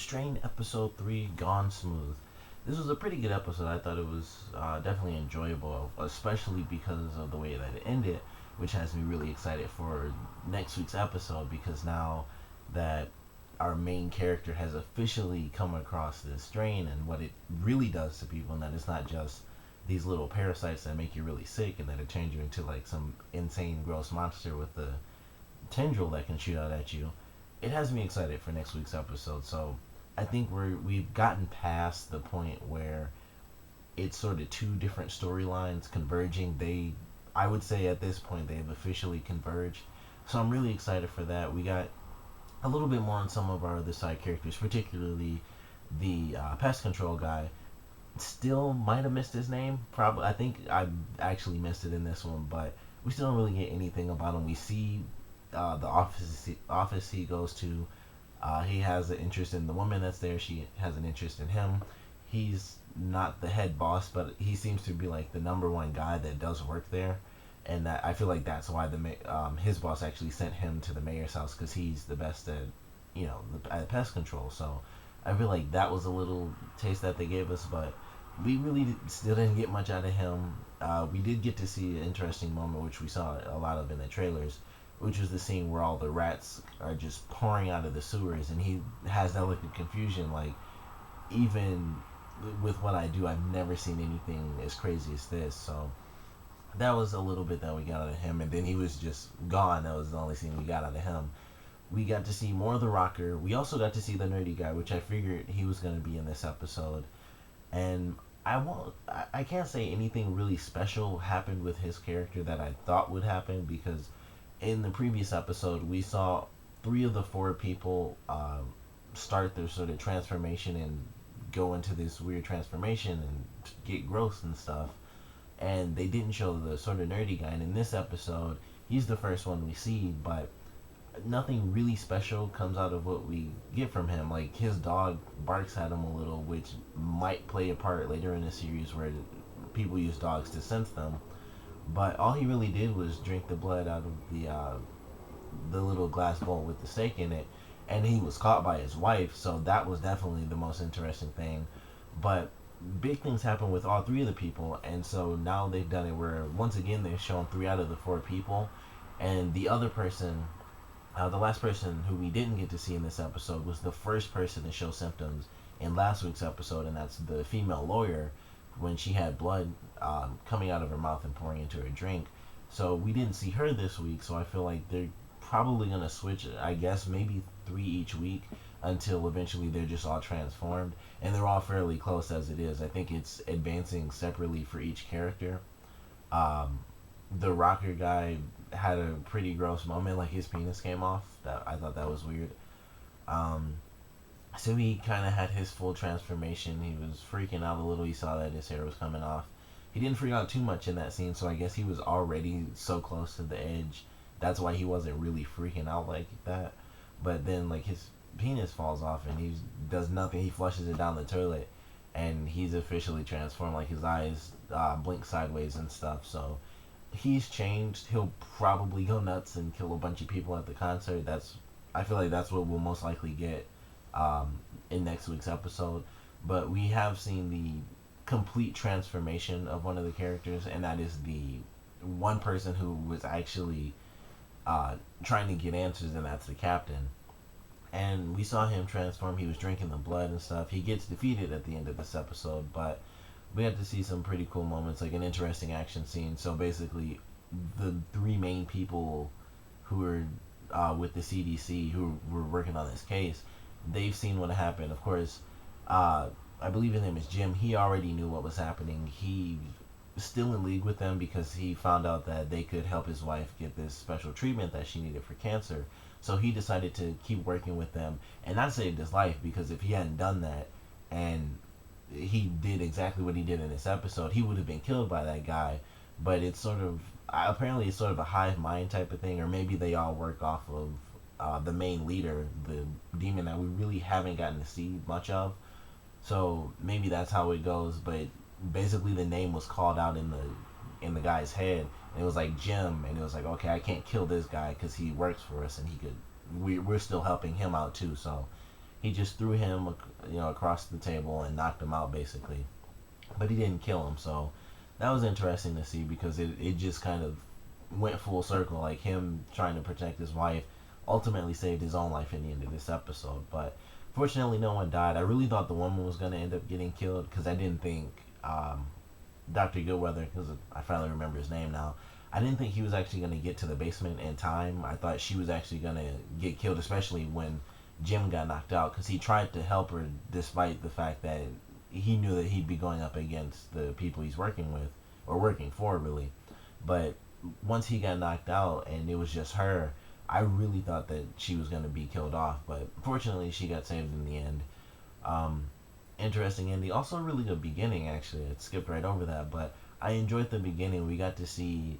Strain episode 3, Gone Smooth. This was a pretty good episode. I thought it was definitely enjoyable, especially because of the way that it ended, which has me really excited for next week's episode because now that our main character has officially come across this strain and what it really does to people, and that it's not just these little parasites that make you really sick and that it turns you into like some insane, gross monster with a tendril that can shoot out at you. It has me excited for next week's episode. So I think we've gotten past the point where it's sort of two different storylines converging. I would say at this point they've officially converged. So I'm really excited for that. We got a little bit more on some of our other side characters, particularly the pest control guy. Still might have missed his name. Probably, I think I actually missed it in this one, but we still don't really get anything about him. We see the office he goes to. He has an interest in the woman that's there. She has an interest in him. He's not the head boss, but he seems to be like the number one guy that does work there, and that I feel like that's why his boss actually sent him to the mayor's house because he's the best at at pest control. So I feel like that was a little taste that they gave us, but we really still didn't get much out of him. We did get to see an interesting moment, which we saw a lot of in the trailers, which was the scene where all the rats are just pouring out of the sewers, and he has that look of confusion. Like, even with what I do, I've never seen anything as crazy as this. So that was a little bit that we got out of him, and then he was just gone. That was the only scene we got out of him. We got to see more of the rocker. We also got to see the nerdy guy, which I figured he was going to be in this episode. And I can't say anything really special happened with his character that I thought would happen because in the previous episode we saw three of the four people start their sort of transformation and go into this weird transformation and get gross and stuff, and they didn't show the sort of nerdy guy. And in this episode, he's the first one we see, but nothing really special comes out of what we get from him. Like, his dog barks at him a little, which might play a part later in the series where people use dogs to sense them. But all he really did was drink the blood out of the little glass bowl with the steak in it, and he was caught by his wife. So that was definitely the most interesting thing. But big things happen with all three of the people, and so now they've done it where once again they've shown three out of the four people, and the other person, the last person who we didn't get to see in this episode was the first person to show symptoms in last week's episode, and that's the female lawyer when she had blood coming out of her mouth and pouring into her drink. So we didn't see her this week, so I feel like they're probably going to switch, I guess, maybe three each week until eventually they're just all transformed. And they're all fairly close as it is. I think it's advancing separately for each character. Um, the rocker guy had a pretty gross moment, like his penis came off. That I thought that was weird. Um, so he kind of had his full transformation. He was freaking out a little. He saw that his hair was coming off. He didn't freak out too much in that scene, so I guess he was already so close to the edge. That's why he wasn't really freaking out like that. But then, like, his penis falls off and he does nothing. He flushes it down the toilet, and he's officially transformed. Like, his eyes blink sideways and stuff. So he's changed. He'll probably go nuts and kill a bunch of people at the concert. I feel like that's what we'll most likely get in next week's episode. But we have seen the complete transformation of one of the characters, and that is the one person who was actually trying to get answers, and that's the captain. And we saw him transform. He was drinking the blood and stuff. He gets defeated at the end of this episode, but we had to see some pretty cool moments, like an interesting action scene. So basically, the three main people who are with the CDC who were working on this case, they've seen what happened. Of course, I believe his name is Jim. He already knew what was happening. He was still in league with them because he found out that they could help his wife get this special treatment that she needed for cancer. So he decided to keep working with them, and that saved his life, because if he hadn't done that and he did exactly what he did in this episode, he would have been killed by that guy. But it's sort of, apparently it's sort of a hive mind type of thing, or maybe they all work off of the main leader, the demon that we really haven't gotten to see much of. So maybe that's how it goes. But basically, the name was called out in the guy's head, and it was like Jim, and it was like, okay, I can't kill this guy because he works for us, and we're still helping him out too. So He just threw him, across the table and knocked him out basically. But he didn't kill him, so that was interesting to see because it just kind of went full circle. Like him trying to protect his wife ultimately saved his own life in the end of this episode. But fortunately, no one died. I really thought the woman was going to end up getting killed because I didn't think Dr. Goodweather, because I finally remember his name now. I didn't think he was actually going to get to the basement in time. I thought she was actually going to get killed, especially when Jim got knocked out, because he tried to help her despite the fact that he knew that he'd be going up against the people he's working with, or working for, really. But once he got knocked out and it was just her, I really thought that she was going to be killed off. But fortunately, she got saved in the end. Um, Interesting ending. Also, a really good beginning, actually. It skipped right over that, but I enjoyed the beginning. We got to see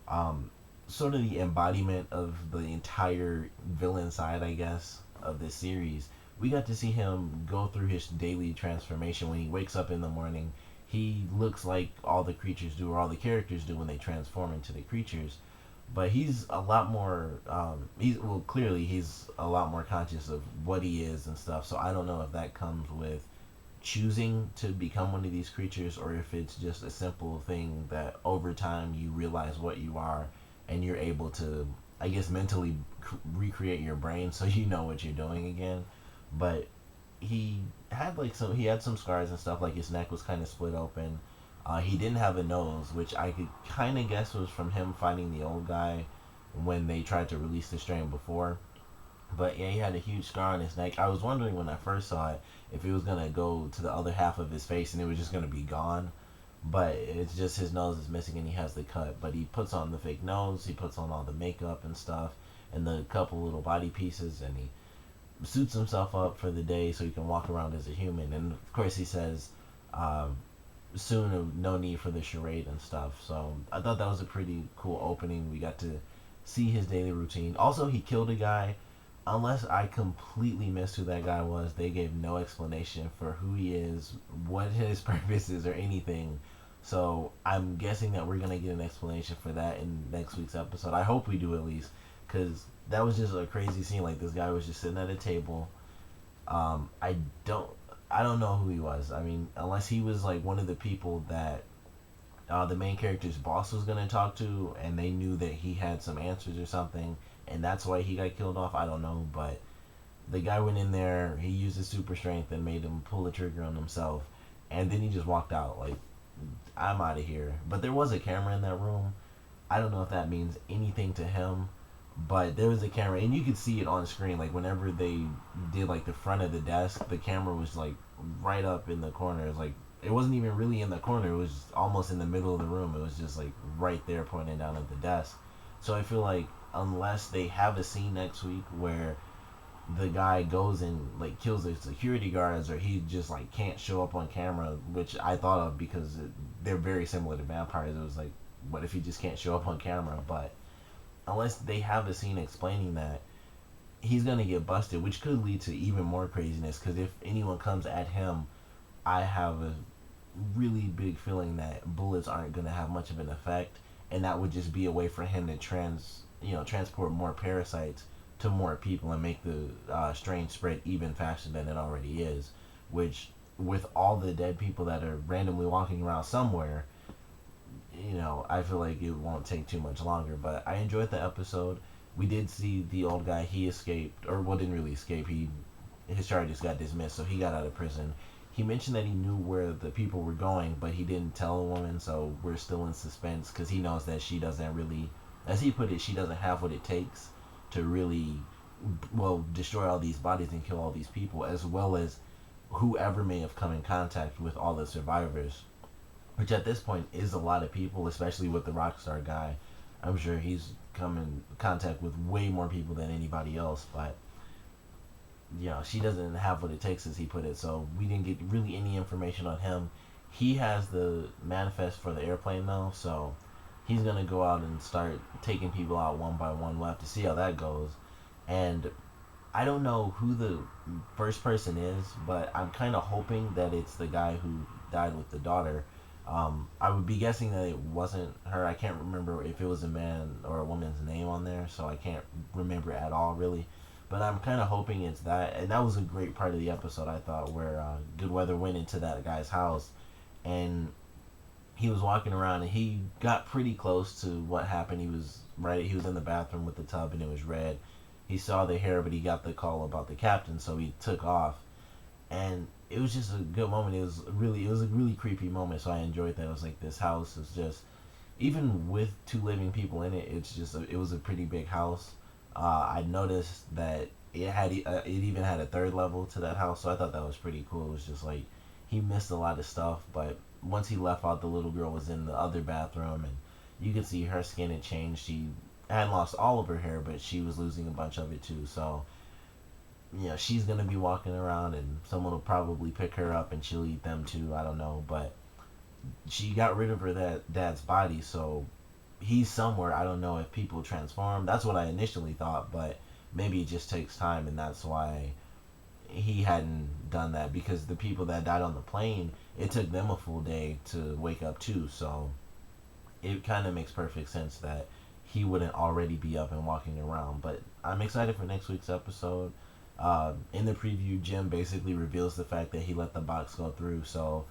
um, sort of the embodiment of the entire villain side, I guess, of this series. We got to see him go through his daily transformation when he wakes up in the morning. He looks like all the creatures do, or all the characters do when they transform into the creatures. But he's a lot more. Clearly he's a lot more conscious of what he is and stuff. So I don't know if that comes with choosing to become one of these creatures, or if it's just a simple thing that over time you realize what you are and you're able to, I guess, mentally recreate your brain so you know what you're doing again. But he had some scars and stuff, like his neck was kind of split open. He didn't have a nose, which I could kind of guess was from him fighting the old guy when they tried to release the strain before. But yeah, he had a huge scar on his neck. I was wondering when I first saw it if it was gonna go to the other half of his face and it was just gonna be gone. But it's just his nose is missing and he has the cut. But he puts on the fake nose, he puts on all the makeup and stuff, and the couple little body pieces, and he suits himself up for the day so he can walk around as a human. And of course, he says, um, soon, no need for the charade and stuff. So I thought that was a pretty cool opening. We got to see his daily routine. Also, he killed a guy. Unless I completely missed who that guy was, they gave no explanation for who he is, what his purpose is, or anything. So I'm guessing that we're gonna get an explanation for that in next week's episode. I hope we do, at least, because that was just a crazy scene. Like, this guy was just sitting at a table. Um, I don't I don't know who he was. I mean, unless he was like one of the people that the main character's boss was gonna talk to, and they knew that he had some answers or something, and that's why he got killed off. I don't know, but the guy went in there, he used his super strength and made him pull the trigger on himself, and then he just walked out like, I'm out of here. But there was a camera in that room. I don't know if that means anything to him, but there was a camera, and you could see it on screen. Like, whenever they did like the front of the desk, the camera was like right up in the corner. It was like, it wasn't even really in the corner. It was almost in the middle of the room. It was just like right there, pointing down at the desk. So I feel like unless they have a scene next week where the guy goes and like kills the security guards, or he just like can't show up on camera, which I thought of because they're very similar to vampires. It was like, what if he just can't show up on camera? But unless they have a scene explaining that, he's gonna get busted, which could lead to even more craziness. Because if anyone comes at him, I have a really big feeling that bullets aren't gonna have much of an effect, and that would just be a way for him to transport more parasites to more people and make the strain spread even faster than it already is. Which, with all the dead people that are randomly walking around somewhere, I feel like it won't take too much longer. But I enjoyed the episode. We did see the old guy. He escaped, or well, didn't really escape. His charges got dismissed, so he got out of prison. He mentioned that he knew where the people were going, but he didn't tell the woman. So we're still in suspense because he knows that she doesn't really, as he put it, she doesn't have what it takes to really, well, destroy all these bodies and kill all these people, as well as whoever may have come in contact with all the survivors, which at this point is a lot of people, especially with the Rockstar guy. I'm sure he's come in contact with way more people than anybody else, but she doesn't have what it takes, as he put it. So we didn't get really any information on him. He has the manifest for the airplane though, so he's gonna go out and start taking people out one by one. We'll have to see how that goes. And I don't know who the first person is, but I'm kind of hoping that it's the guy who died with the daughter. I would be guessing that it wasn't her. I can't remember if it was a man or a woman's name on there, so I can't remember at all, really. But I'm kind of hoping it's that. And that was a great part of the episode, I thought, where Goodweather went into that guy's house and he was walking around and he got pretty close to what happened. He was right. He was in the bathroom with the tub and it was red. He saw the hair, but he got the call about the captain, so he took off. And it was just a good moment. It was a really creepy moment. So I enjoyed that. It was like this house is just even with two living people in it. It was a pretty big house. I noticed that it even had a third level to that house, so I thought that was pretty cool. It was just like he missed a lot of stuff, but once he left out, the little girl was in the other bathroom, and you could see her skin had changed. She hadn't lost all of her hair, but she was losing a bunch of it too. So she's gonna be walking around, and someone will probably pick her up, and she'll eat them too. I don't know, but she got rid of her dad's body, so he's somewhere. I don't know if people transform. That's what I initially thought, but maybe it just takes time, and that's why he hadn't done that, because the people that died on the plane, it took them a full day to wake up too. So it kind of makes perfect sense that he wouldn't already be up and walking around. But I'm excited for next week's episode. In the preview, Jim basically reveals the fact that he let the box go through, so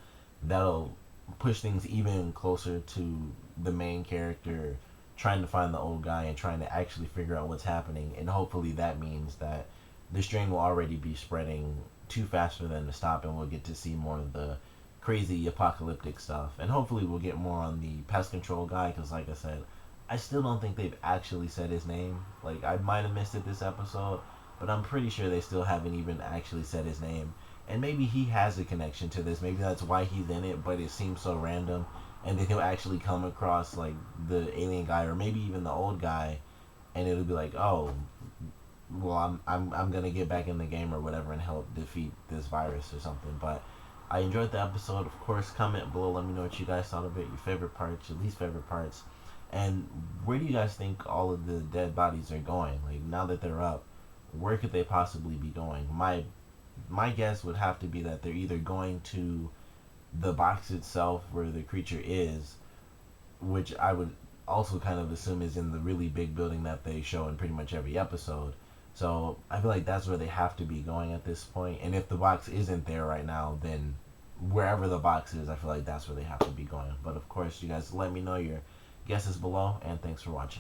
that'll push things even closer to the main character trying to find the old guy and trying to actually figure out what's happening. And hopefully that means that the strain will already be spreading too fast for them to stop, and we'll get to see more of the crazy apocalyptic stuff. And hopefully we'll get more on the pest control guy, because like I said, I still don't think they've actually said his name. Like, I might have missed it this episode, but I'm pretty sure they still haven't even actually said his name. And maybe he has a connection to this. Maybe that's why he's in it, but it seems so random. And then he'll actually come across like the alien guy, or maybe even the old guy, and it'll be like, oh, well, I'm gonna get back in the game or whatever and help defeat this virus or something. But I enjoyed the episode. Of course, comment below. Let me know what you guys thought of it. Your favorite parts, your least favorite parts, and where do you guys think all of the dead bodies are going? Like, now that they're up, where could they possibly be going? My guess would have to be that they're either going to the box itself where the creature is, which I would also kind of assume is in the really big building that they show in pretty much every episode. So I feel like that's where they have to be going at this point. And if the box isn't there right now, then wherever the box is, I feel like that's where they have to be going. But of course, you guys let me know your guesses below, and thanks for watching.